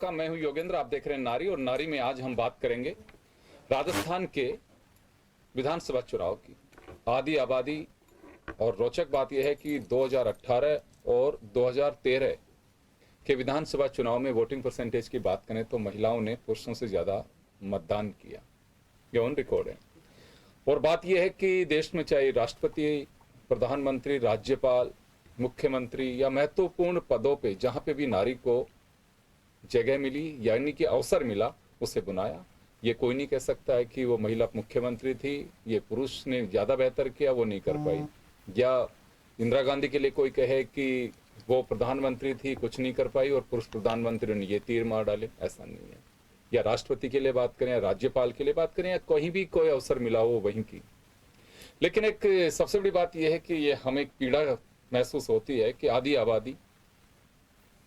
नमस्कार, मैं हूं योगेंद्र। आप देख रहे हैं नारी, और नारी में आज हम बात करेंगे राजस्थान के विधानसभा चुनाव की। आधी आबादी, और रोचक बात यह है कि 2018 और 2013 के विधानसभा चुनाव में वोटिंग परसेंटेज की बात करें तो महिलाओं ने पुरुषों से ज्यादा मतदान किया, ये ऑन रिकॉर्ड है। और बात यह है कि देश में चाहे राष्ट्रपति, प्रधानमंत्री, राज्यपाल, मुख्यमंत्री या महत्वपूर्ण पदों पे जहां पे भी नारी को जगह मिली यानी कि अवसर मिला, उसे बुलाया। ये कोई नहीं कह सकता है कि वो महिला मुख्यमंत्री थी, ये पुरुष ने ज्यादा बेहतर किया, वो नहीं कर पाई। या इंदिरा गांधी के लिए कोई कहे कि वो प्रधानमंत्री थी, कुछ नहीं कर पाई, और पुरुष प्रधानमंत्री ने ये तीर मार डाले, ऐसा नहीं है। या राष्ट्रपति के लिए बात करें, या राज्यपाल के लिए बात करें, या कहीं भी कोई अवसर मिला हो वहीं की। लेकिन एक सबसे बड़ी बात यह है कि ये हमें एक पीड़ा महसूस होती है कि आधी आबादी,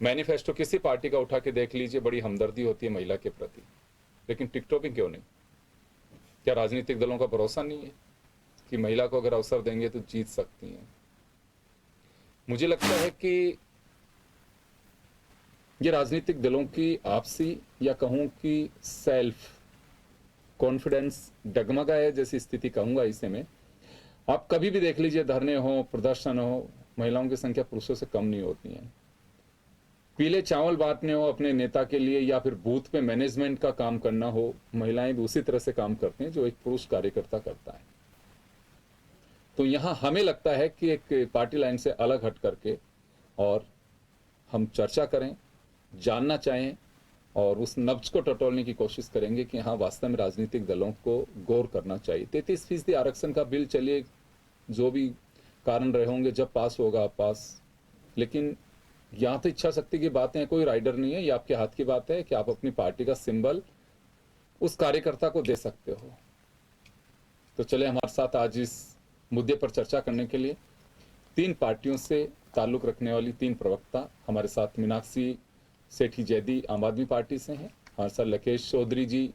मैनिफेस्टो किसी पार्टी का उठा के देख लीजिए, बड़ी हमदर्दी होती है महिला के प्रति, लेकिन टिकटॉक में क्यों नहीं? क्या राजनीतिक दलों का भरोसा नहीं है कि महिला को अगर अवसर देंगे तो जीत सकती हैं? मुझे लगता है कि ये राजनीतिक दलों की आपसी, या कहूं कि सेल्फ कॉन्फिडेंस डगमगा है जैसी स्थिति कहूंगा इसे मैं। आप कभी भी देख लीजिए, धरने हो, प्रदर्शन हो, महिलाओं की संख्या पुरुषों से कम नहीं होती है। पीले चावल बांटने हो अपने नेता के लिए, या फिर बूथ पे मैनेजमेंट का काम करना हो, महिलाएं भी उसी तरह से काम करती हैं जो एक पुरुष कार्यकर्ता करता है। तो यहां हमें लगता है कि एक पार्टी लाइन से अलग हट करके और हम चर्चा करें, जानना चाहें, और उस नब्ज को टटोलने की कोशिश करेंगे कि हाँ, वास्तव में राजनीतिक दलों को गौर करना चाहिए। 33% आरक्षण का बिल, चलिए जो भी कारण रहे होंगे, जब पास होगा पास, लेकिन यहाँ तो इच्छा शक्ति की बातें हैं, कोई राइडर नहीं है। ये आपके हाथ की बात है कि आप अपनी पार्टी का सिंबल उस कार्यकर्ता को दे सकते हो। तो चले हमारे साथ आज इस मुद्दे पर चर्चा करने के लिए 3 पार्टियों से ताल्लुक रखने वाली 3 प्रवक्ता हमारे साथ। मीनाक्षी सेठी जैदी आम आदमी पार्टी से हैं, हमारे साथ लकेश चौधरी जी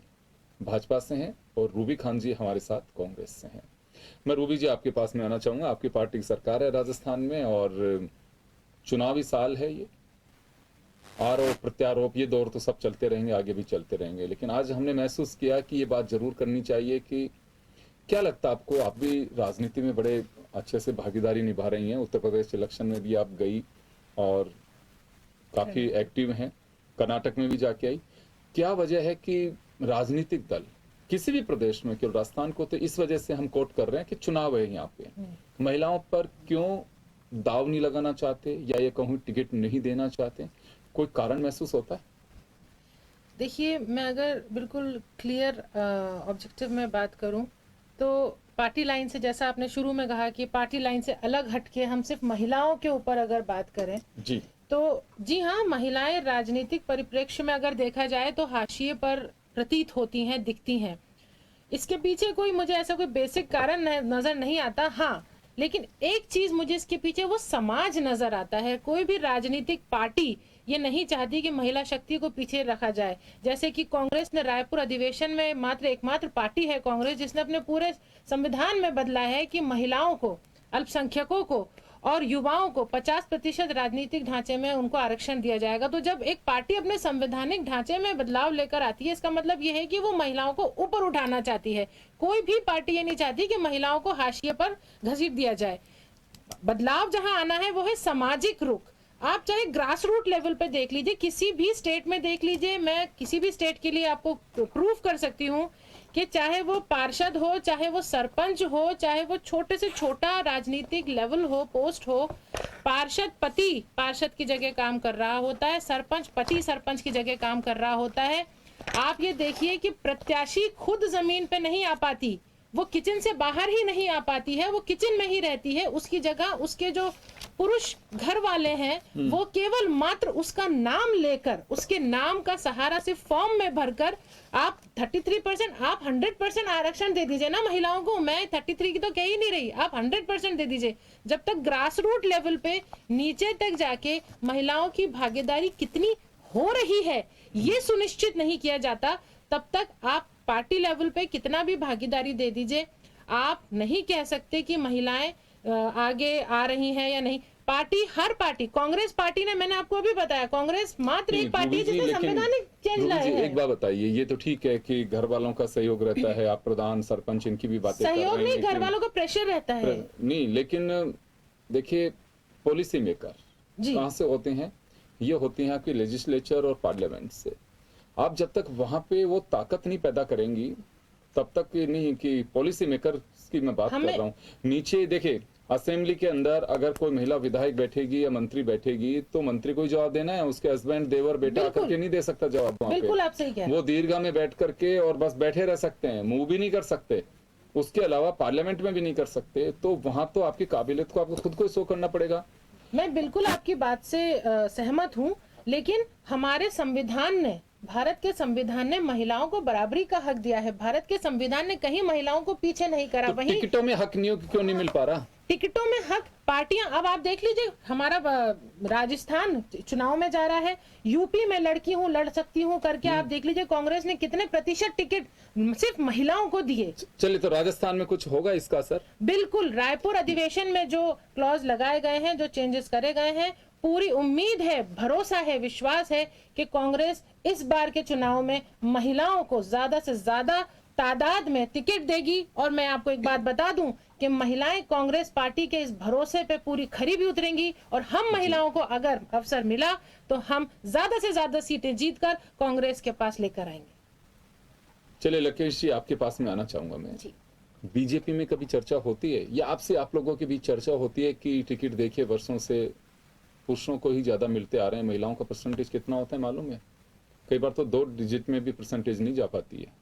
भाजपा से हैं, और रूबी खान जी हमारे साथ कांग्रेस से हैं। मैं रूबी जी आपके पास में आना चाहूंगा। आपकी पार्टी की सरकार है राजस्थान में, और चुनावी साल है ये। आरोप प्रत्यारोप ये दौर तो सब चलते रहेंगे, आगे भी चलते रहेंगे, लेकिन आज हमने महसूस किया कि ये बात जरूर करनी चाहिए कि क्या लगता है आपको? आप भी राजनीति में बड़े अच्छे से भागीदारी निभा रही हैं, उत्तर प्रदेश इलेक्शन में भी आप गई और काफी एक्टिव हैं, कर्नाटक में भी जाके आई। क्या वजह है कि राजनीतिक दल किसी भी प्रदेश में, केवल राजस्थान को तो इस वजह से हम कोट कर रहे हैं कि चुनाव है यहाँ पे, महिलाओं पर क्यों दाव नहीं लगाना चाहते, या ये कहूँ टिकट नहीं देना चाहते? कोई कारण महसूस होता है? देखिए, मैं अगर बिल्कुल क्लियर ऑब्जेक्टिव में बात करूं तो पार्टी लाइन से, जैसा आपने शुरू में कहा कि पार्टी लाइन से अलग हटके हम सिर्फ महिलाओं के ऊपर अगर बात करें जी, तो जी हाँ, महिलाएं राजनीतिक परिप्रेक्ष्य में अगर देखा जाए तो हाशिए पर प्रतीत होती हैं, दिखती हैं। इसके पीछे कोई मुझे ऐसा कोई बेसिक कारण नजर नहीं आता। हाँ, लेकिन एक चीज मुझे इसके पीछे वो समाज नजर आता है। कोई भी राजनीतिक पार्टी ये नहीं चाहती कि महिला शक्ति को पीछे रखा जाए। जैसे कि कांग्रेस ने रायपुर अधिवेशन में एकमात्र पार्टी है कांग्रेस जिसने अपने पूरे संविधान में बदला है कि महिलाओं को, अल्पसंख्यकों को और युवाओं को 50% राजनीतिक ढांचे में उनको आरक्षण दिया जाएगा। तो जब एक पार्टी अपने संवैधानिक ढांचे में बदलाव लेकर आती है, इसका मतलब यह है कि वो महिलाओं को ऊपर उठाना चाहती है। कोई भी पार्टी ये नहीं चाहती कि महिलाओं को हाशिए पर घसीट दिया जाए। बदलाव जहां आना है वो है सामाजिक रुख। आप चाहे ग्रास रूट लेवल पे देख लीजिए, किसी भी स्टेट में देख लीजिए, मैं किसी भी स्टेट के लिए आपको प्रूफ कर सकती हूँ कि चाहे वो पार्षद हो, चाहे वो सरपंच हो, चाहे वो छोटे से छोटा राजनीतिक लेवल हो, पोस्ट हो, पार्षद पति पार्षद की जगह काम कर रहा होता है, सरपंच पति सरपंच की जगह काम कर रहा होता है। आप ये देखिए कि प्रत्याशी खुद जमीन पे नहीं आ पाती, वो किचन से बाहर ही नहीं आ पाती है, वो किचन में ही रहती है। उसकी जगह उसके जो पुरुष घर वाले हैं वो केवल मात्र उसका नाम लेकर, उसके नाम का सहारा सिर्फ फॉर्म में भरकर, आप 33%, आप 100% आरक्षण दे दीजिए ना महिलाओं को। मैं 33 की तो कह ही नहीं रही, आप 100% दे दीजिए। जब तक ग्रास रूट लेवल पे नीचे तक जाके महिलाओं की भागीदारी कितनी हो रही है ये सुनिश्चित नहीं किया जाता, तब तक आप पार्टी लेवल पे कितना भी भागीदारी दे दीजिए, आप नहीं कह सकते कि महिलाएं आगे आ रही हैं या नहीं। पार्टी, हर पार्टी, कांग्रेस पार्टी ने, मैंने आपको अभी बताया, कांग्रेस मात्र एक पार्टी है जिसने संवैधानिक चेंज लाए हैं। एक बात बताइए, ये तो ठीक है कि घर वालों का सहयोग रहता है, आप प्रधान सरपंच इनकी भी बातें कर रहे हैं, सहयोग नहीं, घर लेकिन- वालों का प्रेशर रहता है। नहीं, लेकिन देखिए पॉलिसी मेकर जी। कहाँ से होते हैं? ये होते हैं आपके लेजिस्लेचर और पार्लियामेंट से। आप जब तक वहां पे वो ताकत नहीं पैदा करेंगी तब तक ये नहीं कि पॉलिसी मेकर की मैं बात कर रहा हूँ। नीचे देखिए, असेंबली के अंदर अगर कोई महिला विधायक बैठेगी या मंत्री बैठेगी तो मंत्री को ही जवाब देना है, उसके हस्बैंड देवर बेटा आकर के नहीं दे सकता जवाब वहां बिल्कुल, पे। आप सही कह रहे हैं। वो दीर्घा में बैठ करके और बस बैठे रह सकते हैं, मूव भी नहीं कर सकते, उसके अलावा पार्लियामेंट में भी नहीं कर सकते। तो वहां तो आपकी काबिलियत को आपको खुद को शो करना पड़ेगा। मैं बिल्कुल आपकी बात से सहमत हूं, लेकिन हमारे संविधान ने, भारत के संविधान ने महिलाओं को बराबरी का हक दिया है। भारत के संविधान ने कहीं महिलाओं को पीछे नहीं करा। तो वहीं टिकटों में हक नहीं क्यों नहीं मिल पा रहा? टिकटों में हक, पार्टियां, अब आप देख लीजिए, हमारा राजस्थान चुनाव में जा रहा है, यूपी में लड़की हूं, लड़ सकती हूं करके आप देख लीजिए कांग्रेस ने कितने प्रतिशत टिकट सिर्फ महिलाओं को दिए। चलिए, तो राजस्थान में कुछ होगा इसका असर? बिल्कुल, रायपुर अधिवेशन में जो क्लॉज लगाए गए हैं, जो चेंजेस करे गए हैं, पूरी उम्मीद है, भरोसा है, विश्वास है कि कांग्रेस इस बार के चुनाव में महिलाओं को ज्यादा से ज्यादा तादाद में टिकट देगी। और मैं आपको एक बात बता दूं कि महिलाएं कांग्रेस पार्टी के इस भरोसे पे पूरी खरी भी उतरेंगी, और हम महिलाओं को अगर अवसर मिला तो हम ज्यादा से ज्यादा सीटें जीतकर कांग्रेस के पास लेकर आएंगे। चलिए लकेश जी, आपके पास में आना चाहूंगा मैं। जी। बीजेपी में कभी चर्चा होती है या आपसे, आप लोगों के बीच चर्चा होती है कि टिकट देखिए वर्षों से पुरुषों को ही ज्यादा मिलते आ रहे हैं, महिलाओं का परसेंटेज कितना होता है मालूम है? कई बार तो 2 डिजिट में भी परसेंटेज नहीं जा पाती है।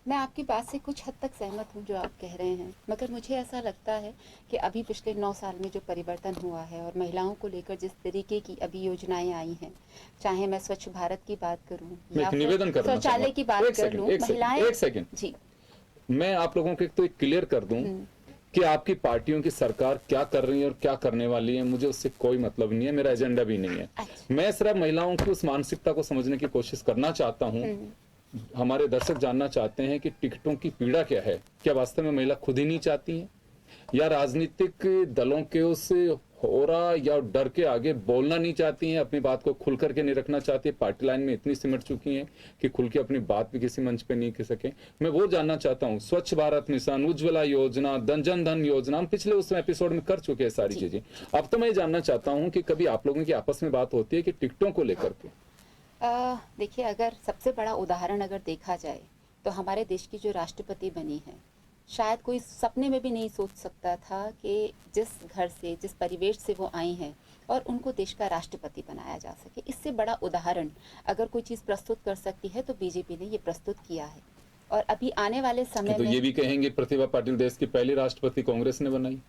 मैं आपकी बात से कुछ हद तक सहमत हूँ जो आप कह रहे हैं, मगर मुझे ऐसा लगता है कि अभी पिछले 9 साल में जो परिवर्तन हुआ है और महिलाओं को लेकर जिस तरीके की अभी योजनाएं आई हैं, चाहे मैं स्वच्छ भारत की बात करूँ या फिर निवेदन करना शौचालय की बात कर लूँ, महिलाएं। एक सेकंड जी। मैं आप लोगों को एक तो क्लियर कर दूं कि आपकी पार्टियों की सरकार क्या कर रही है और क्या करने वाली है, मुझे उससे कोई मतलब नहीं है, मेरा एजेंडा भी नहीं है। अच्छा। मैं सिर्फ महिलाओं की उस मानसिकता को समझने की कोशिश करना चाहता हूँ। हमारे दर्शक जानना चाहते हैं कि टिकटों की पीड़ा क्या है। क्या वास्तव में महिला खुद ही नहीं चाहती हैं, या राजनीतिक दलों के उस होरा या डर के आगे बोलना नहीं चाहती हैं, अपनी बात को खुल करके नहीं रखना चाहती, पार्टी लाइन में इतनी सिमट चुकी हैं कि खुल के अपनी बात भी किसी मंच पे नहीं कह सके? मैं वो जानना चाहता हूँ। स्वच्छ भारत मिशन, उज्ज्वला योजना, जन धन योजना, हम पिछले उस एपिसोड में कर चुके हैं सारी चीजें। अब तो मैं जानना चाहता हूँ कि कभी आप लोगों की आपस में बात होती है कि टिकटों को लेकर के? देखिए, अगर सबसे बड़ा उदाहरण अगर देखा जाए तो हमारे देश की जो राष्ट्रपति बनी है, शायद कोई सपने में भी नहीं सोच सकता था कि जिस घर से, जिस परिवेश से वो आई हैं और उनको देश का राष्ट्रपति बनाया जा सके। इससे बड़ा उदाहरण अगर कोई चीज़ प्रस्तुत कर सकती है तो बीजेपी ने ये प्रस्तुत किया है। और अभी आने वाले समय तो में ये भी कहेंगे प्रतिभा पाटिल देश की पहली राष्ट्रपति कांग्रेस ने बनाई?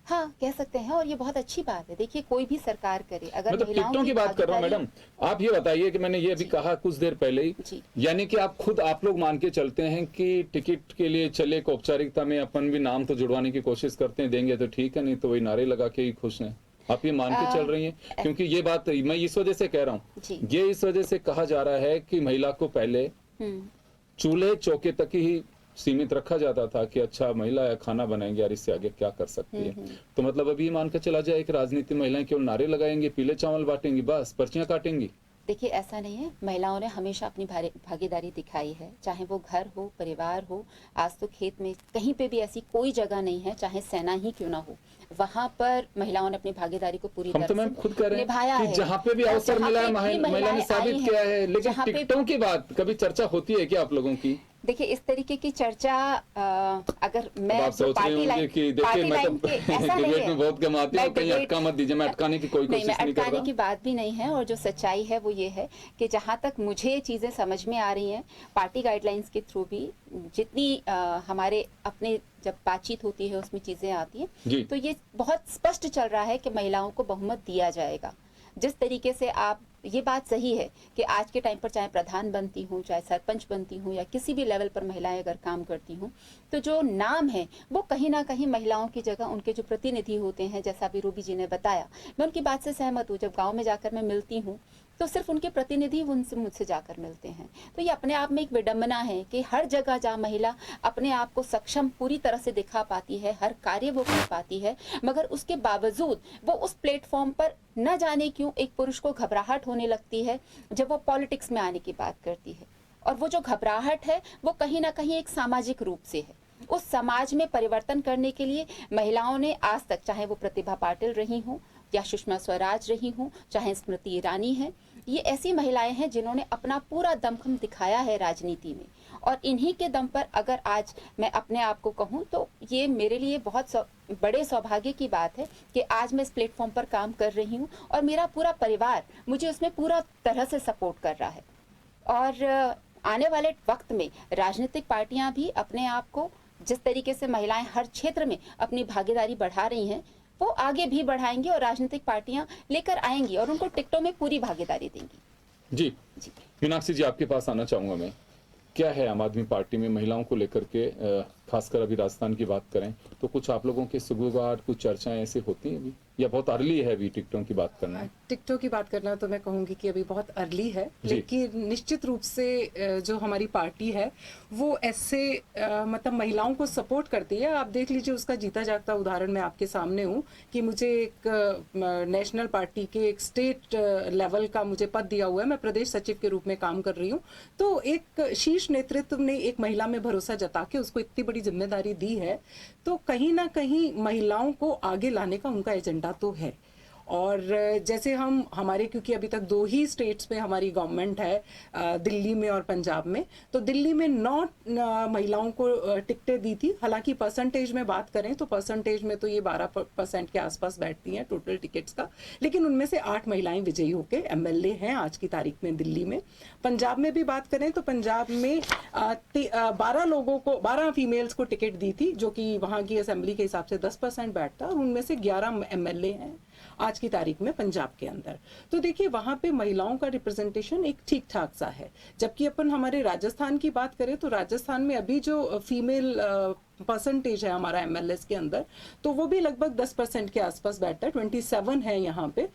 हाँ, कह सकते हैं, और ये बहुत अच्छी बात है। देखिए, कोई भी सरकार करे, अगर मैं तो टिकटों की बात कर रहा हूँ मैडम। आप ये बताइए कि मैंने ये भी कहा कुछ देर पहले ही, यानी कि आप खुद, आप लोग मान के चलते हैं कि टिकट के लिए चले को औपचारिकता में अपन भी नाम तो जुड़वाने की कोशिश करते हैं, देंगे तो ठीक है, नहीं तो वही नारे लगा के ही खुश हैं। आप ये मान के चल रही हैं? क्योंकि ये बात मैं इस वजह से कह रहा हूँ, ये इस वजह से कहा जा रहा है कि महिला को पहले चूल्हे चौके तक ही सीमित रखा जाता था कि अच्छा महिला या खाना बनाएंगे यार, इससे आगे क्या कर सकती है। तो मतलब अभी मान कर चला जाए कि राजनीति महिलाएं केवल नारे लगाएंगी, पीले चावल बांटेंगी, बस पर्चियां काटेंगी? देखिए, ऐसा नहीं है। महिलाओं ने हमेशा अपनी भागीदारी दिखाई है, चाहे वो घर हो, परिवार हो। आज तो खेत में कहीं पे भी ऐसी कोई जगह नहीं है, चाहे सेना ही क्यों ना हो, वहाँ पर महिलाओं ने अपनी भागीदारी को पूरी तरह से खुद कह रहे निभाया हैं है। कि जहाँ पे भी अवसर मिला है महिला ने साबित किया है। लेकिन टिकटों की बात कभी चर्चा होती है क्या आप लोगों की? देखिए, इस तरीके की चर्चा अगर मैं आप सोच रहे होंगे कि देखिए मैं तो डिबेट में बहुत कम आती हूँ, कहीं अटका मत दीजिए। मैं अटकाने की कोई कोशिश नहीं कर रहा। अटकाने की बात भी नहीं है, और जो सच्चाई है वो ये है कि जहाँ तक मुझे चीज़ें समझ में आ रही हैं, पार्टी गाइडलाइंस के थ्रू भी जितनी हमारे अपने जब बातचीत होती है उसमें चीज़ें आती हैं, तो ये बहुत स्पष्ट चल रहा है कि महिलाओं को बहुमत दिया जाएगा। जिस तरीके से आप, ये बात सही है कि आज के टाइम पर चाहे प्रधान बनती हूँ, चाहे सरपंच बनती हूँ, या किसी भी लेवल पर महिलाएं अगर काम करती हूँ, तो जो नाम है वो कहीं ना कहीं महिलाओं की जगह उनके जो प्रतिनिधि होते हैं, जैसा अभी रूबी जी ने बताया, मैं उनकी बात से सहमत हूँ। जब गांव में जाकर मैं मिलती हूँ तो सिर्फ उनके प्रतिनिधि उनसे मुझसे जाकर मिलते हैं। तो ये अपने आप में एक विडंबना है कि हर जगह जहाँ महिला अपने आप को सक्षम पूरी तरह से दिखा पाती है, हर कार्य वो कर पाती है, मगर उसके बावजूद वो उस प्लेटफॉर्म पर न जाने क्यों एक पुरुष को घबराहट होने लगती है जब वो पॉलिटिक्स में आने की बात करती है। और वो जो घबराहट है वो कहीं ना कहीं एक सामाजिक रूप से है। उस समाज में परिवर्तन करने के लिए महिलाओं ने आज तक, चाहे वो प्रतिभा पाटिल रही हों या सुषमा स्वराज रही हों, चाहे स्मृति ईरानी है, ये ऐसी महिलाएं हैं जिन्होंने अपना पूरा दमखम दिखाया है राजनीति में। और इन्हीं के दम पर अगर आज मैं अपने आप को कहूँ तो ये मेरे लिए बहुत बड़े सौभाग्य की बात है कि आज मैं इस प्लेटफॉर्म पर काम कर रही हूँ और मेरा पूरा परिवार मुझे उसमें पूरा तरह से सपोर्ट कर रहा है। और आने वाले वक्त में राजनीतिक पार्टियां भी अपने आप को, जिस तरीके से महिलाएं हर क्षेत्र में अपनी भागीदारी बढ़ा रही हैं, वो आगे भी बढ़ाएंगी और राजनीतिक पार्टियां लेकर आएंगी और उनको टिकटों में पूरी भागीदारी देंगी। जी मीनाक्षी जी, आपके पास आना चाहूंगा मैं। क्या है आम आदमी पार्टी में महिलाओं को लेकर के, खासकर अभी राजस्थान की बात करें तो कुछ आप लोगों के सुगबुगाहट, कुछ चर्चाएं ऐसी होती हैं अभी, या बहुत अर्ली है अभी टिकटों की बात करना? टिकटों की बात करना तो मैं कहूंगी कि अभी बहुत अर्ली है, लेकिन निश्चित रूप से जो हमारी पार्टी है वो ऐसे मतलब महिलाओं को सपोर्ट करती है। आप देख लीजिए, उसका जीता जागता उदाहरण मैं आपके सामने हूँ कि मुझे एक नेशनल पार्टी के एक स्टेट लेवल का मुझे पद दिया हुआ है, मैं प्रदेश सचिव के रूप में काम कर रही हूँ। तो एक शीर्ष नेतृत्व ने एक महिला में भरोसा जता के उसको इतनी बड़ी जिम्मेदारी दी है, तो कहीं ना कहीं महिलाओं को आगे लाने का उनका एजेंडा तो है। और जैसे हमारे क्योंकि अभी तक 2 ही स्टेट्स में हमारी गवर्नमेंट है, दिल्ली में और पंजाब में, तो दिल्ली में 9 महिलाओं को टिकटें दी थी। हालांकि परसेंटेज में बात करें तो परसेंटेज में तो ये 12% के आसपास बैठती हैं टोटल टिकट्स का, लेकिन उनमें से 8 महिलाएं विजयी होकर एमएलए हैं आज की तारीख में दिल्ली में। पंजाब में भी बात करें तो पंजाब में 12 फीमेल्स को टिकट दी थी, जो कि वहाँ की असेंबली के हिसाब से 10% बैठता, और उनमें से 11 एमएलए हैं आज की तारीख में पंजाब के अंदर। तो देखिए, वहां पे महिलाओं का रिप्रेजेंटेशन एक ठीक ठाक सा है। जबकि अपन हमारे राजस्थान की बात करें तो राजस्थान में अभी जो फीमेल परसेंटेज है हमारा एमएलएस के अंदर, तो वो भी लगभग 10% के आसपास बैठता है। 27 है यहाँ पे,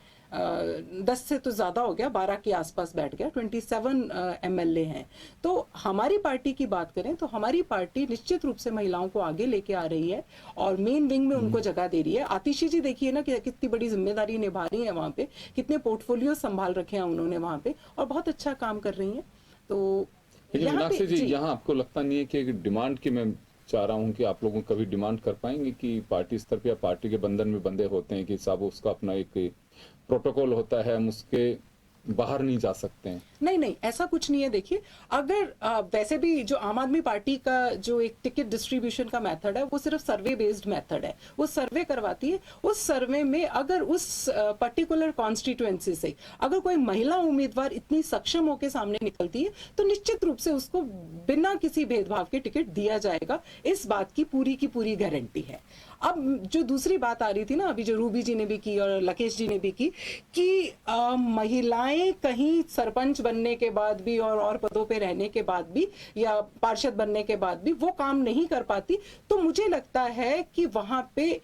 10 से तो ज्यादा हो गया, 12 के आसपास बैठ गया, 27 एमएलए हैं। तो हमारी पार्टी की बात करें तो हमारी पार्टी निश्चित रूप से महिलाओं को आगे लेके आ रही है और मेन विंग में उनको जगह दे रही है। आतिशी जी देखिए ना कि कितनी बड़ी जिम्मेदारी निभा रही है वहाँ पे, कितने पोर्टफोलियो संभाल रखे हैं उन्होंने वहाँ पे, और बहुत अच्छा काम कर रही है। तो मीनाक्षी जी, यहाँ आपको लगता नहीं है कि एक डिमांड की, मैं चाह रहा हूँ कि आप लोगों कभी डिमांड कर पाएंगे कि पार्टी स्तर पे या पार्टी के बंधन में बंधे होते हैं कि साहब उसका अपना एक प्रोटोकॉल होता है, हम उसके बाहर नहीं जा सकते हैं? नहीं, ऐसा कुछ नहीं है। देखिए, अगर वैसे भी जो आम आदमी पार्टी का जो एक टिकट डिस्ट्रीब्यूशन का मेथड है वो सिर्फ सर्वे बेस्ड मेथड है। वो सर्वे करवाती है, उस सर्वे में अगर उस पर्टिकुलर कॉन्स्टिट्यूएंसी से अगर कोई महिला उम्मीदवार इतनी सक्षम होकर सामने निकलती है तो निश्चित रूप से उसको बिना किसी भेदभाव के टिकट दिया जाएगा। इस बात की पूरी गारंटी है। अब जो दूसरी बात आ रही थी ना, अभी जो रूबी जी ने भी की और लकेश जी ने भी की कि महिलाएं कहीं सरपंच बनने के बाद भी और पदों पे रहने के बाद भी या पार्षद बनने के बाद भी वो काम नहीं कर पाती, तो मुझे लगता है कि वहां पे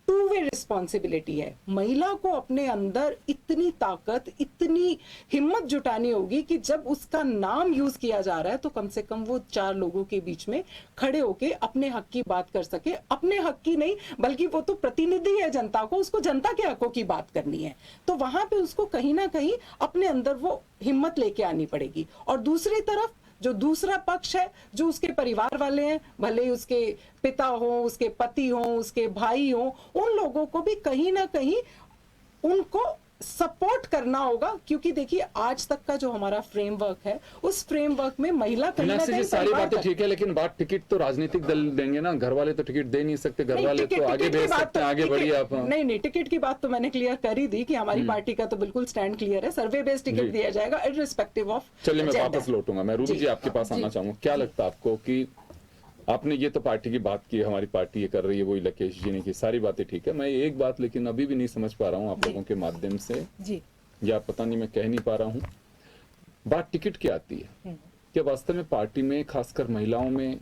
टू वे रिस्पॉन्सिबिलिटी है। महिला को अपने अंदर इतनी ताकत, इतनी हिम्मत जुटानी होगी कि जब उसका नाम यूज किया जा रहा है तो कम से कम वो 4 लोगों के बीच में खड़े होके अपने हक की बात कर सके। अपने हक की नहीं, बल्कि वो तो प्रतिनिधि है जनता को, उसको जनता के हकों की बात करनी है। तो वहां पे उसको कहीं ना कहीं अपने अंदर वो हिम्मत लेके आनी पड़ेगी। और दूसरी तरफ जो दूसरा पक्ष है, जो उसके परिवार वाले हैं, भले ही उसके पिता हो, उसके पति हो, उसके भाई हो, उन लोगों को भी कहीं ना कहीं उनको सपोर्ट करना होगा। क्योंकि देखिए, आज तक का जो हमारा फ्रेमवर्क है, उस फ्रेमवर्क में महिला कहीं ना कहीं, सारी बातें ठीक है, लेकिन बात टिकट तो राजनीतिक दल देंगे ना, घर वाले तो टिकट दे नहीं सकते। घर वाले तो आगे भेज सकते हैं, आगे बढ़िए आप। नहीं, टिकट की बात तो मैंने क्लियर कर ही दी कि हमारी पार्टी का तो बिल्कुल स्टैंड क्लियर है। सर्वे बेस्ड टिकट दिया जाएगा इररिस्पेक्टिव ऑफ। चलिए, मैं वापस लौटूंगा। मैं रूबी जी आपके पास आना चाहूंगा। क्या लगता है आपको कि आपने ये तो पार्टी की बात की, हमारी पार्टी ये कर रही है, वही लकेश जी ने की, सारी बातें ठीक है। मैं एक बात लेकिन अभी भी नहीं समझ पा रहा हूँ आप लोगों के माध्यम से जी, या पता नहीं मैं कह नहीं पा रहा हूँ, बात टिकट की आती है। क्या वास्तव में पार्टी में खासकर महिलाओं में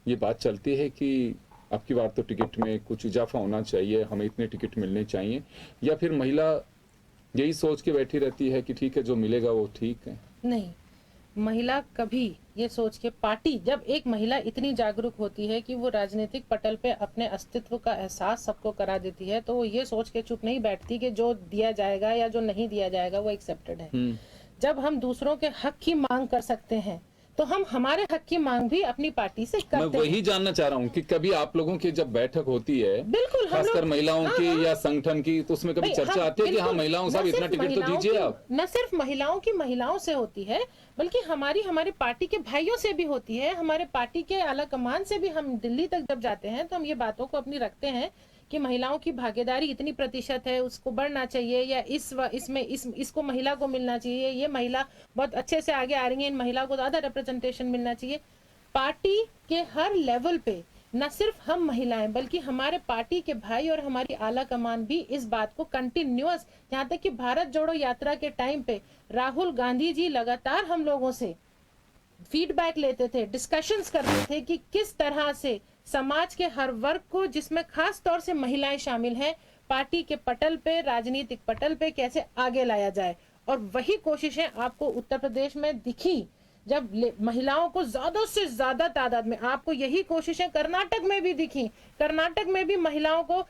ये बात चलती है कि अब की बार तो टिकट में कुछ इजाफा होना चाहिए, हमें इतने टिकट मिलने चाहिए, या फिर महिला यही सोच के बैठी रहती है कि ठीक है जो मिलेगा वो ठीक है? नहीं, महिला कभी ये सोच के, पार्टी जब एक महिला इतनी जागरूक होती है कि वो राजनीतिक पटल पे अपने अस्तित्व का एहसास सबको करा देती है, तो वो ये सोच के चुप नहीं बैठती कि जो दिया जाएगा या जो नहीं दिया जाएगा वो एक्सेप्टेड है। जब हम दूसरों के हक की मांग कर सकते हैं तो हम हमारे हक की मांग भी अपनी पार्टी से मैं करते हैं। वही जानना चाह रहा हूँ कि कभी आप लोगों की जब बैठक होती है, बिल्कुल, हम खासकर लोग- महिलाओं हाँ, की हाँ। या संगठन की, तो उसमें कभी भाई, चर्चा हम आती है कि हाँ बिल्कुल, महिलाओं साहब न इतना सिर्फ टिकट तो महिलाओं दीजिए की- आप। न सिर्फ महिलाओं की महिलाओं से होती है, बल्कि हमारी पार्टी के भाइयों से भी होती है। हमारे पार्टी के आला कमान से भी, हम दिल्ली तक जब जाते हैं तो हम ये बातों को अपनी रखते हैं कि महिलाओं की भागीदारी इतनी प्रतिशत है, उसको बढ़ना चाहिए, या इसको महिला को मिलना चाहिए, ये महिला बहुत अच्छे से आगे आ रही है, इन महिला को ज्यादा रिप्रेजेंटेशन मिलना चाहिए। पार्टी के हर लेवल पे न सिर्फ हम महिलाएं बल्कि हमारे पार्टी के भाई और हमारी आला कमान भी इस बात को कंटिन्यूअस, यहाँ तक कि भारत जोड़ो यात्रा के टाइम पे राहुल गांधी जी लगातार हम लोगों से फीडबैक लेते थे, डिस्कशंस करते थे कि किस तरह से समाज के हर वर्ग को, जिसमें खास तौर से महिलाएं शामिल हैं, पार्टी के पटल पे, राजनीतिक पटल पे कैसे आगे लाया जाए। और वही कोशिशें आपको उत्तर प्रदेश में दिखी जब महिलाओं को ज्यादा से ज्यादा तादाद में, आपको यही कोशिशें कर्नाटक में भी दिखी। कर्नाटक में भी महिलाओं को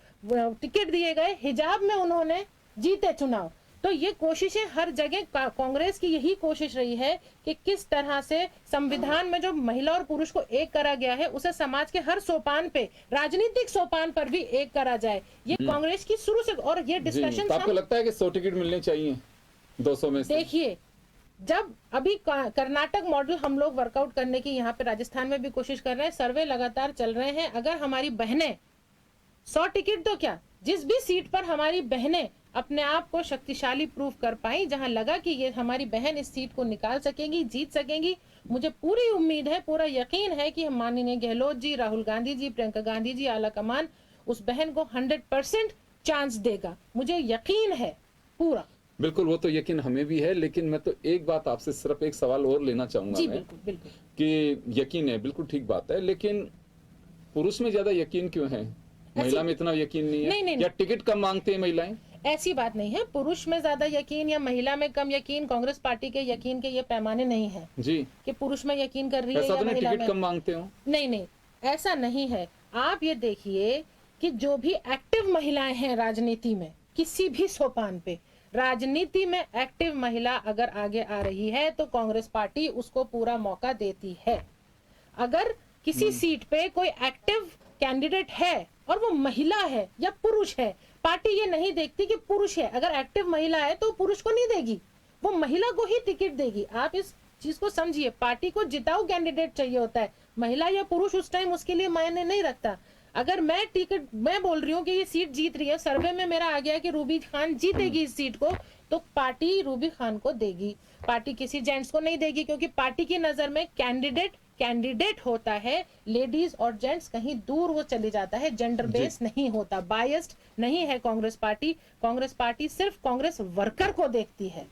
टिकट दिए गए, हिजाब में उन्होंने जीते चुनाव। तो ये कोशिशें हर जगह, कांग्रेस की यही कोशिश रही है कि किस तरह से संविधान में जो महिला और पुरुष को एक करा गया है उसे समाज के हर सोपान पे, राजनीतिक सोपान पर भी एक करा जाए। ये कांग्रेस की शुरू से, और ये जी, डिस्कशन तो आपको लगता है कि 100 टिकट मिलने चाहिए 200 में से? देखिए, जब अभी कर्नाटक मॉडल हम लोग वर्कआउट करने की यहाँ पे राजस्थान में भी कोशिश कर रहे हैं, सर्वे लगातार चल रहे हैं। अगर हमारी बहनें 100 टिकट तो क्या, जिस भी सीट पर हमारी बहनें अपने आप को शक्तिशाली प्रूव कर पाई, जहां लगा कि ये हमारी बहन इस सीट को निकाल सकेंगी, जीत सकेंगी, मुझे पूरी उम्मीद है, पूरा यकीन है कि माननीय गहलोत जी, राहुल गांधी जी, प्रियंका गांधी जी, आला कमान उस बहन को 100% चांस देगा। मुझे यकीन है पूरा। बिल्कुल, वो तो यकीन हमें भी है, लेकिन मैं तो एक बात आपसे, सिर्फ एक सवाल और लेना चाहूंगा जी मैं, बिल्कुल बिल्कुल। कि यकीन है, बिल्कुल ठीक बात है, लेकिन पुरुष में ज्यादा यकीन क्यों है, महिला में इतना यकीन नहीं है? नहीं। या टिकट कम मांगते हैं महिलाएं? ऐसी बात नहीं है, पुरुष में ज्यादा यकीन या महिला में कम यकीन, कांग्रेस पार्टी के यकीन के ये पैमाने नहीं है जी, कि पुरुष में यकीन कर रही है ऐसा या तो नहीं महिला टिकट में। कम मांगते हो? नहीं, ऐसा नहीं है। आप ये देखिए कि जो भी एक्टिव महिलाएं हैं राजनीति में, किसी भी सोपान पे राजनीति में एक्टिव महिला अगर आगे आ रही है तो कांग्रेस पार्टी उसको पूरा मौका देती है। अगर किसी सीट पे कोई एक्टिव कैंडिडेट है और वो महिला है या पुरुष है, पार्टी ये नहीं देखती कि पुरुष है, अगर एक्टिव महिला है तो पुरुष को नहीं देगी, वो महिला को ही टिकट देगी। आप इस चीज को समझिए, पार्टी को जिताऊ कैंडिडेट चाहिए होता है, महिला या पुरुष उस टाइम उसके लिए मायने नहीं रखता। अगर मैं बोल रही हूँ कि ये सीट जीत रही है, सर्वे में मेरा आ गया कि रूबी खान जीतेगी इस सीट को, तो पार्टी रूबी खान को देगी, पार्टी किसी जेंट्स को नहीं देगी, क्योंकि पार्टी की नजर में कैंडिडेट होता है, लेडीज और जेंट्स कहीं दूर वो चले जाता है, जेंडर बेस नहीं होता, बायस्ड नहीं है कांग्रेस पार्टी सिर्फ कांग्रेस वर्कर को देखती है,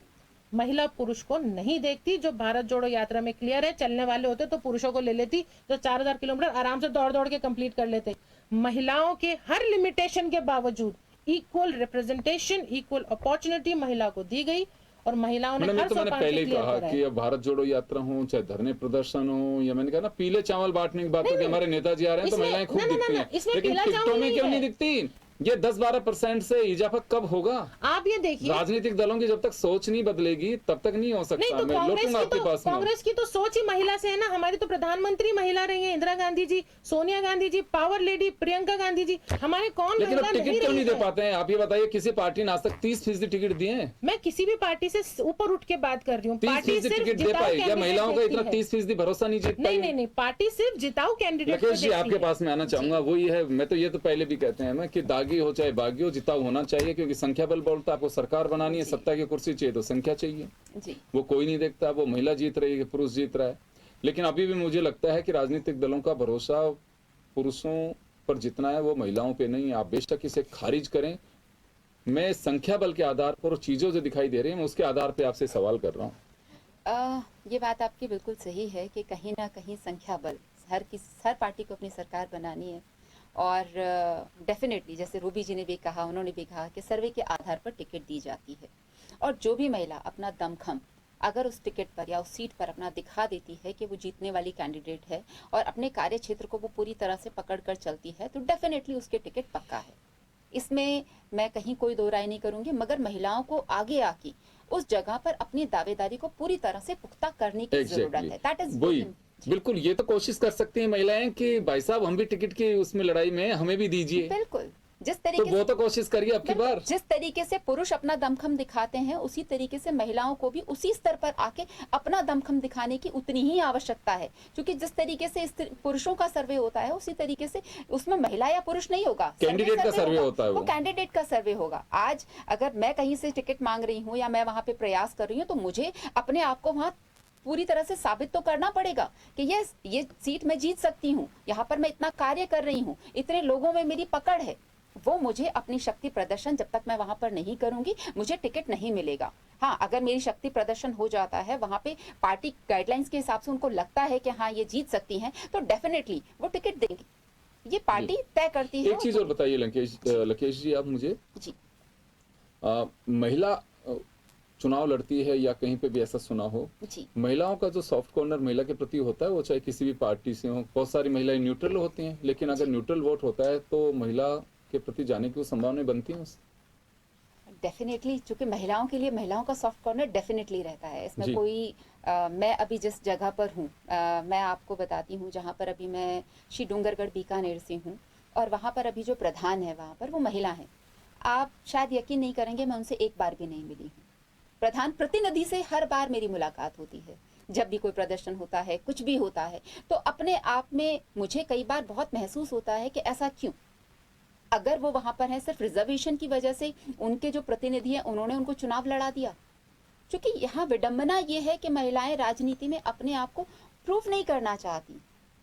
महिला पुरुष को नहीं देखती। जो भारत जोड़ो यात्रा में क्लियर है, चलने वाले होते तो पुरुषों को ले लेती, जो 4000 किलोमीटर आराम से दौड़ के कंप्लीट कर लेते। महिलाओं के हर लिमिटेशन के बावजूद इक्वल रिप्रेजेंटेशन, इक्वल अपॉर्चुनिटी महिला को दी गई, और महिलाओं ने हर मैंने सोपान पहले पे ही क्लियर कहा करा कि है। अब भारत जोड़ो यात्रा हो, चाहे धरने प्रदर्शन हो, या मैंने कहा ना पीले चावल बांटने की बात होती है, हमारे नेताजी आ रहे हैं तो इसमें- महिलाएं खूब ना, ना, दिखती ना, हैं, इसमें लेकिन पीला टिकटों चावल में नहीं क्यों है। नहीं दिखती? ये 10-12% से इजाफा कब होगा? आप ये देखिए, राजनीतिक दलों की जब तक सोच नहीं बदलेगी तब तक नहीं हो नहीं सकता। तो मैं लौटूंगा आपके पास में। कांग्रेस की तो सोच ही महिला से है ना। हमारी तो प्रधानमंत्री महिला रही है, इंदिरा गांधी जी, सोनिया गांधी जी, पावर लेडी प्रियंका गांधी जी, हमारे कौन लेकिन महिला अब टिकट नहीं क्यों नहीं रही दे है? पाते हैं? आप ये बताइए, किसी पार्टी ने आज तक 30% टिकट दिए हैं? मैं किसी भी पार्टी से ऊपर उठ के बात कर रही हूँ। 30% टिकट दे पाए? या महिलाओं का इतना 30% भरोसा नहीं जीत पाई? नहीं, पार्टी सिर्फ जिताऊ कैंडिडेट राकेश जी, आपके पास में आना चाहूंगा। वही है, मैं तो ये तो पहले भी कहते हैं मैं कि दागी हो चाहे बागी हो, जिताऊ होना चाहिए, क्योंकि संख्या बल बोलता है। आपको सरकार बनानी है, सत्ता की कुर्सी चाहिए तो संख्या चाहिए। जी वो कोई नहीं देखता वो महिला जीत रही है, पुरुष जीत रहा है। लेकिन अभी भी मुझे लगता है कि राजनीतिक दलों का भरोसा पुरुषों पर जितना है वो महिलाओं पे नहीं है। आप बेशक इसे खारिज करें, मैं संख्या बल के आधार पर और चीजों जो दिखाई दे रही है, मैं उसके आधार पर आपसे सवाल कर रहा हूँ। ये बात आपकी बिल्कुल सही है कि कहीं ना कहीं संख्या बल, हर पार्टी को अपनी सरकार बनानी है, और डेफिनेटली जैसे रूबी जी ने भी कहा, उन्होंने भी कहा कि सर्वे के आधार पर टिकट दी जाती है। और जो भी महिला अपना दमखम अगर उस टिकट पर या उस सीट पर अपना दिखा देती है कि वो जीतने वाली कैंडिडेट है और अपने कार्य क्षेत्र को वो पूरी तरह से पकड़ कर चलती है, तो डेफिनेटली उसके टिकट पक्का है। इसमें मैं कहीं कोई दो राय नहीं करूंगी, मगर महिलाओं को आगे आके उस जगह पर अपनी दावेदारी को पूरी तरह से पुख्ता करने की जरूरत है। दैट इज वही बिल्कुल, ये तो कोशिश कर सकती हैं महिलाएं कि भाई साहब हम भी टिकट की उसमें लड़ाई में हमें भी दीजिए। बिल्कुल, जिस तो तरीके वो तो कोशिश करिए अब की बार। जिस तरीके से पुरुष अपना दमखम दिखाते हैं, उसी तरीके से महिलाओं को भी उसी स्तर पर आके अपना दमखम दिखाने की उतनी ही आवश्यकता है। क्योंकि जिस तरीके से पुरुषों का सर्वे होता है, उसी तरीके से उसमें महिला या पुरुष नहीं होगा, कैंडिडेट का सर्वे होता है, वो कैंडिडेट का सर्वे होगा। आज अगर मैं कहीं से टिकट मांग रही हूँ या मैं वहां पे प्रयास कर रही हूँ, तो मुझे अपने आप को वहां पूरी तरह से साबित तो करना पड़ेगा कि ये सीट मैं जीत सकती हूँ, यहाँ पर मैं इतना कार्य कर रही हूँ, इतने लोगों में मेरी पकड़ है। वो मुझे अपनी शक्ति प्रदर्शन जब तक मैं वहां पर नहीं करूंगी, मुझे टिकट नहीं मिलेगा। हाँ, अगर मेरी शक्ति प्रदर्शन हो जाता है वहां पे, पार्टी गाइडलाइंस के हिसाब से उनको लगता है कि हाँ ये जीत सकती हैं, तो डेफिनेटली वो टिकट देंगी। ये पार्टी तय करती है। एक चीज और बताइए लंकेश जी, आप मुझे जी, महिला चुनाव लड़ती है या कहीं पे भी ऐसा सुना हो, जी, महिलाओं का जो सॉफ्ट कॉर्नर महिला के प्रति होता है, वो चाहे किसी भी पार्टी से हो, बहुत सारी महिलाएं न्यूट्रल होती हैं, लेकिन अगर न्यूट्रल वोट होता है तो महिला के प्रति जाने की संभावना बनती है। डेफिनेटली, चूंकि महिलाओं के लिए महिलाओं का सॉफ्ट कॉर्नर डेफिनेटली रहता है, इसमें जी। कोई मैं अभी जिस जगह पर हूँ, मैं आपको बताती हूँ, जहाँ पर अभी मैं श्री डूंगरगढ़ बीकानेर से हूँ, और वहाँ पर अभी जो प्रधान है वहाँ पर वो महिला है। आप शायद यकीन नहीं करेंगे, मैं उनसे एक बार भी नहीं मिली हूँ। प्रधान प्रतिनिधि से हर बार मेरी मुलाकात होती है, जब भी कोई प्रदर्शन होता है, कुछ भी होता है, तो अपने आप में मुझे कई बार बहुत महसूस होता है कि ऐसा क्यों। अगर वो वहां पर है सिर्फ रिजर्वेशन की वजह से, उनके जो प्रतिनिधि हैं उन्होंने उनको चुनाव लड़ा दिया। क्योंकि यहाँ विडंबना ये है कि महिलाएं राजनीति में अपने आप को प्रूव नहीं करना चाहती,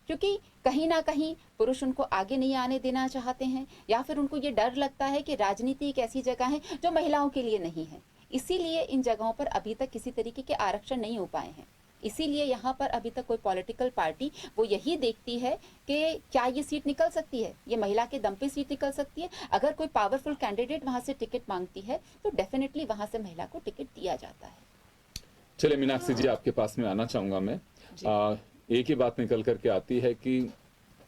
क्योंकि कहीं ना कहीं पुरुष उनको आगे नहीं आने देना चाहते हैं, या फिर उनको ये डर लगता है कि राजनीति एक ऐसी जगह है जो महिलाओं के लिए नहीं है। इसीलिए इन जगहों पर अभी तक किसी तरीके के आरक्षण नहीं हो पाए हैं। इसीलिए यहाँ पर अभी तक कोई पॉलिटिकल पार्टी वो यही देखती है कि क्या ये सीट निकल सकती है, ये महिला के दम पे सीट निकल सकती है। अगर कोई पावरफुल कैंडिडेट वहां से टिकट मांगती है तो डेफिनेटली वहां से महिला को टिकट दिया जाता है। चलिए मीनाक्षी जी, आपके पास में आना चाहूंगा मैं। एक ही बात निकल करके आती है कि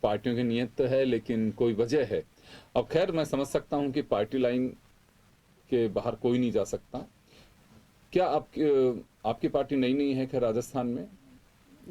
पार्टियों की नीयत तो है लेकिन कोई वजह है। अब खैर मैं समझ सकता हूं कि पार्टी लाइन के बाहर कोई नहीं जा सकता। क्या आपकी पार्टी नई नहीं है खैर राजस्थान में,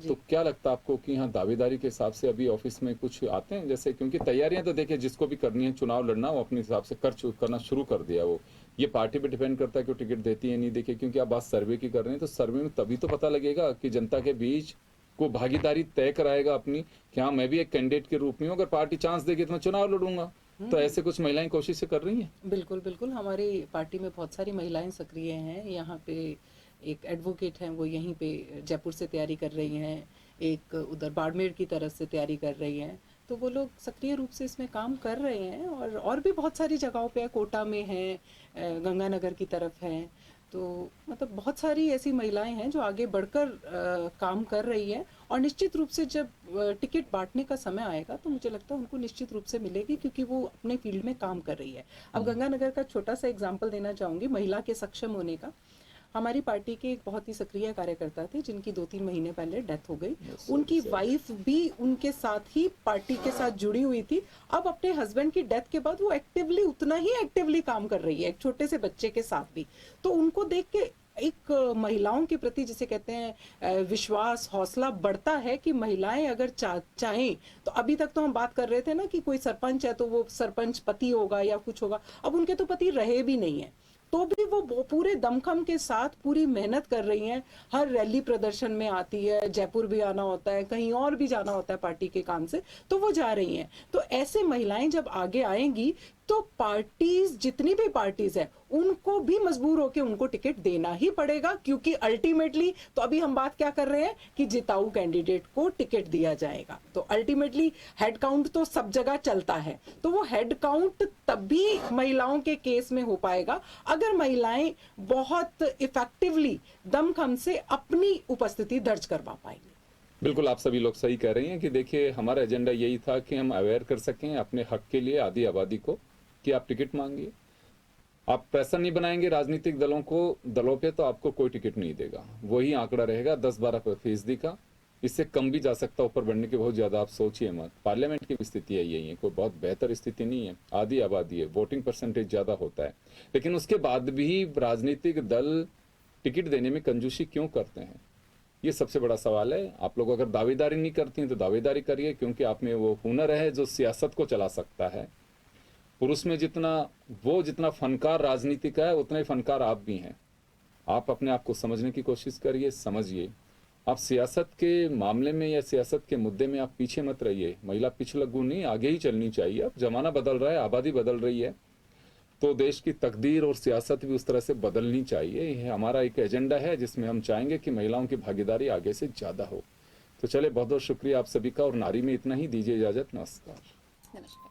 तो क्या लगता है आपको कि यहाँ दावेदारी के हिसाब से अभी ऑफिस में कुछ आते हैं जैसे, क्योंकि तैयारियां तो देखिए जिसको भी करनी है चुनाव लड़ना, वो अपने हिसाब से करना शुरू कर दिया। वो ये पार्टी पे डिपेंड करता है कि वो टिकट देती है नहीं। देखिए क्योंकि आप बात सर्वे की कर रहे हैं, तो सर्वे में तभी तो पता लगेगा कि जनता के बीच को भागीदारी तय कराएगा अपनी कि हाँ मैं भी एक कैंडिडेट के रूप में हूँ, अगर पार्टी चांस देगी तो मैं चुनाव लड़ूंगा। तो ऐसे कुछ महिलाएं कोशिश कर रही हैं। बिल्कुल बिल्कुल, हमारी पार्टी में बहुत सारी महिलाएं सक्रिय हैं। यहाँ पे एक एडवोकेट हैं, वो यहीं पे जयपुर से तैयारी कर रही हैं, एक उधर बाड़मेर की तरफ से तैयारी कर रही हैं। तो वो लोग सक्रिय रूप से इसमें काम कर रहे हैं, और भी बहुत सारी जगहों पे, कोटा में हैं, गंगानगर की तरफ हैं। तो मतलब बहुत सारी ऐसी महिलाएं हैं जो आगे बढ़कर काम कर रही हैं, और निश्चित रूप से जब टिकट बांटने का समय आएगा तो मुझे लगता है उनको निश्चित रूप से मिलेगी, क्योंकि वो अपने फील्ड में काम कर रही है। अब गंगानगर का छोटा सा एग्जांपल देना चाहूँगी महिला के सक्षम होने का। हमारी पार्टी के एक बहुत ही सक्रिय कार्यकर्ता थे जिनकी 2-3 महीने पहले डेथ हो गई। उनकी वाइफ भी उनके साथ ही पार्टी के साथ जुड़ी हुई थी। अब अपने हस्बैंड की डेथ के बाद वो एक्टिवली, उतना ही एक्टिवली काम कर रही है, एक छोटे से बच्चे के साथ भी। तो उनको देख के एक महिलाओं के प्रति जिसे कहते हैं विश्वास, हौसला बढ़ता है कि महिलाएं अगर चाहें तो। अभी तक तो हम बात कर रहे थे ना कि कोई सरपंच है तो वो सरपंच पति होगा या कुछ होगा, अब उनके तो पति रहे भी नहीं है, तो भी वो पूरे दमखम के साथ पूरी मेहनत कर रही हैं। हर रैली प्रदर्शन में आती है, जयपुर भी आना होता है, कहीं और भी जाना होता है पार्टी के काम से, तो वो जा रही हैं। तो ऐसे महिलाएं जब आगे आएंगी तो पार्टीज, जितनी भी पार्टीज है, उनको भी मजबूर होकर उनको टिकट देना ही पड़ेगा, क्योंकि अल्टीमेटली तो अभी हम बात क्या कर रहे हैं कि जिताऊ कैंडिडेट को टिकट दिया जाएगा। तो अल्टीमेटली हेड काउंट तो सब जगह चलता है, तो वो हेड काउंट तभी महिलाओं के केस में हो पाएगा अगर महिलाएं बहुत इफेक्टिवली दमखम से अपनी उपस्थिति दर्ज करवा पाएंगी। बिल्कुल, आप सभी लोग सही कह रही हैं कि देखिए हमारा एजेंडा यही था कि हम अवेयर कर सकें अपने हक के लिए आधी आबादी को कि आप टिकट मांगिए। आप पैसा नहीं बनाएंगे राजनीतिक दलों पे तो आपको कोई टिकट नहीं देगा। वही आंकड़ा रहेगा 10-12% का, इससे कम भी जा सकता है, ऊपर बढ़ने की बहुत ज्यादा आप सोचिए मत। पार्लियामेंट की भी स्थिति यही है, कोई बहुत बेहतर स्थिति नहीं है, आधी आबादी है, वोटिंग परसेंटेज ज्यादा होता है, लेकिन उसके बाद भी राजनीतिक दल टिकट देने में कंजूसी क्यों करते हैं, ये सबसे बड़ा सवाल है। आप लोग अगर दावेदारी नहीं करती हैं तो दावेदारी करिए, क्योंकि आप में वो हुनर है जो सियासत को चला सकता है। पुरुष में जितना फनकार राजनीति का है, उतना ही फनकार आप भी हैं। आप अपने आप को समझने की कोशिश करिए, समझिए। आप सियासत के मामले में या सियासत के मुद्दे में आप पीछे मत रहिए। महिला पिछलग्गू नहीं, आगे ही चलनी चाहिए। अब जमाना बदल रहा है, आबादी बदल रही है, तो देश की तकदीर और सियासत भी उस तरह से बदलनी चाहिए। यह हमारा एक एजेंडा है जिसमें हम चाहेंगे कि महिलाओं की भागीदारी आगे से ज्यादा हो। तो चले, बहुत बहुत शुक्रिया आप सभी का, और नारी में इतना ही, दीजिए इजाजत, नमस्कार। नमस्कार।